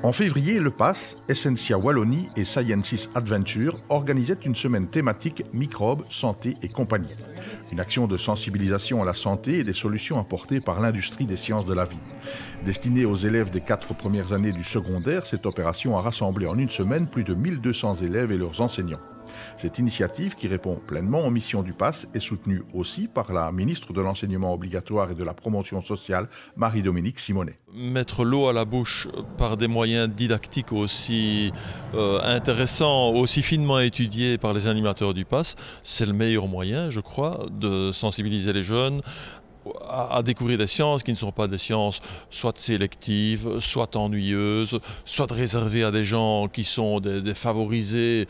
En février, le PASS, Essentia Wallonie et Sciences Adventure organisaient une semaine thématique microbes, santé et compagnie. Une action de sensibilisation à la santé et des solutions apportées par l'industrie des sciences de la vie. Destinée aux élèves des 4 premières années du secondaire, cette opération a rassemblé en une semaine plus de 1200 élèves et leurs enseignants. Cette initiative, qui répond pleinement aux missions du PASS, est soutenue aussi par la ministre de l'Enseignement obligatoire et de la Promotion sociale, Marie-Dominique Simonet. Mettre l'eau à la bouche par des moyens didactiques aussi intéressants, aussi finement étudiés par les animateurs du PASS, c'est le meilleur moyen, je crois, de sensibiliser les jeunes à découvrir des sciences qui ne sont pas des sciences soit sélectives, soit ennuyeuses, soit réservées à des gens qui sont des favorisés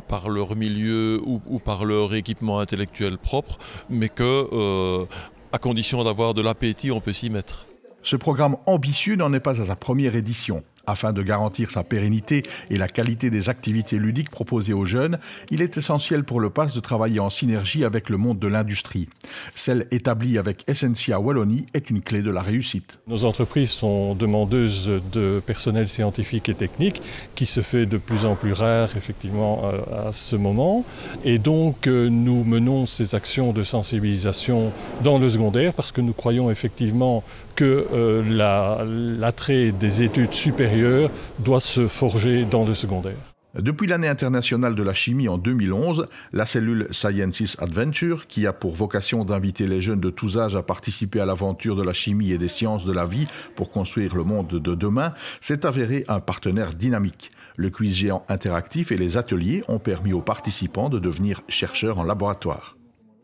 par leur milieu ou par leur équipement intellectuel propre, mais que, à condition d'avoir de l'appétit, on peut s'y mettre. Ce programme ambitieux n'en est pas à sa première édition. Afin de garantir sa pérennité et la qualité des activités ludiques proposées aux jeunes, il est essentiel pour le PASS de travailler en synergie avec le monde de l'industrie. Celle établie avec Essentia Wallonie est une clé de la réussite. Nos entreprises sont demandeuses de personnel scientifique et technique, qui se fait de plus en plus rare effectivement à ce moment. Et donc nous menons ces actions de sensibilisation dans le secondaire parce que nous croyons effectivement que l'attrait des études supérieures doit se forger dans le secondaire. Depuis l'année internationale de la chimie en 2011, la cellule Sciences Adventure, qui a pour vocation d'inviter les jeunes de tous âges à participer à l'aventure de la chimie et des sciences de la vie pour construire le monde de demain, s'est avéré un partenaire dynamique. Le quiz géant interactif et les ateliers ont permis aux participants de devenir chercheurs en laboratoire.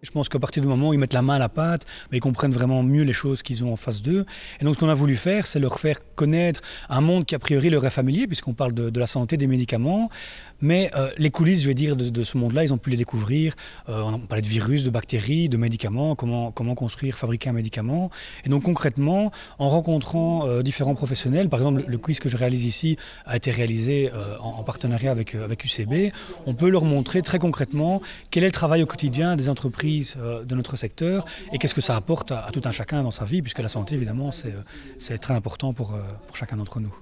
Je pense qu'à partir du moment où ils mettent la main à la pâte, ils comprennent vraiment mieux les choses qu'ils ont en face d'eux. Et donc ce qu'on a voulu faire, c'est leur faire connaître un monde qui a priori leur est familier, puisqu'on parle de la santé, des médicaments. Mais les coulisses, je vais dire, de ce monde-là, ils ont pu les découvrir. On parlait de virus, de bactéries, de médicaments, comment construire, fabriquer un médicament. Et donc concrètement, en rencontrant différents professionnels, par exemple le quiz que je réalise ici a été réalisé en partenariat avec UCB, on peut leur montrer très concrètement quel est le travail au quotidien des entreprises de notre secteur et qu'est-ce que ça apporte à tout un chacun dans sa vie, puisque la santé, évidemment, c'est très important pour chacun d'entre nous.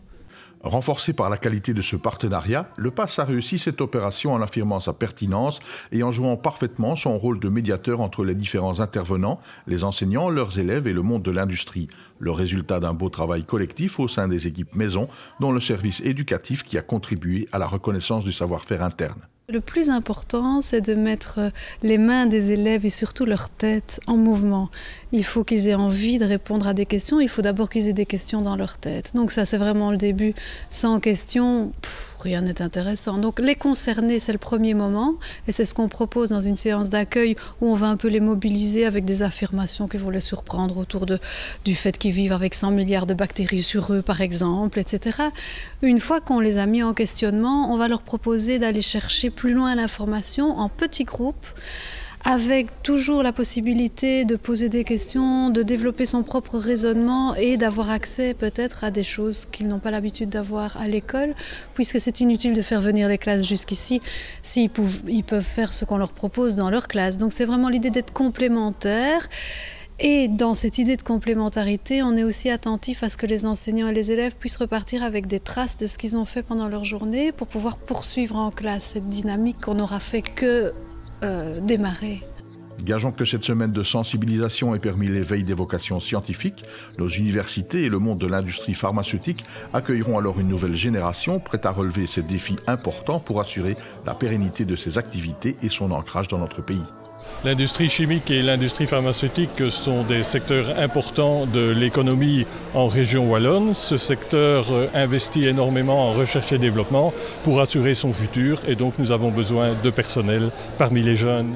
Renforcé par la qualité de ce partenariat, le PASS a réussi cette opération en affirmant sa pertinence et en jouant parfaitement son rôle de médiateur entre les différents intervenants, les enseignants, leurs élèves et le monde de l'industrie. Le résultat d'un beau travail collectif au sein des équipes maison, dont le service éducatif qui a contribué à la reconnaissance du savoir-faire interne. Le plus important, c'est de mettre les mains des élèves et surtout leur tête en mouvement. Il faut qu'ils aient envie de répondre à des questions. Il faut d'abord qu'ils aient des questions dans leur tête. Donc ça, c'est vraiment le début. Sans questions, rien n'est intéressant. Donc les concerner, c'est le premier moment. Et c'est ce qu'on propose dans une séance d'accueil où on va un peu les mobiliser avec des affirmations qui vont les surprendre autour du fait qu'ils vivent avec 100 milliards de bactéries sur eux, par exemple, etc. Une fois qu'on les a mis en questionnement, on va leur proposer d'aller chercher plus loin l'information en petits groupes, avec toujours la possibilité de poser des questions, de développer son propre raisonnement et d'avoir accès peut-être à des choses qu'ils n'ont pas l'habitude d'avoir à l'école, puisque c'est inutile de faire venir les classes jusqu'ici s'ils peuvent faire ce qu'on leur propose dans leur classe. Donc c'est vraiment l'idée d'être complémentaires. Et dans cette idée de complémentarité, on est aussi attentif à ce que les enseignants et les élèves puissent repartir avec des traces de ce qu'ils ont fait pendant leur journée pour pouvoir poursuivre en classe cette dynamique qu'on n'aura fait que démarrer. Gageons que cette semaine de sensibilisation ait permis l'éveil des vocations scientifiques. Nos universités et le monde de l'industrie pharmaceutique accueilleront alors une nouvelle génération prête à relever ces défis importants pour assurer la pérennité de ses activités et son ancrage dans notre pays. L'industrie chimique et l'industrie pharmaceutique sont des secteurs importants de l'économie en région wallonne. Ce secteur investit énormément en recherche et développement pour assurer son futur et donc nous avons besoin de personnel parmi les jeunes.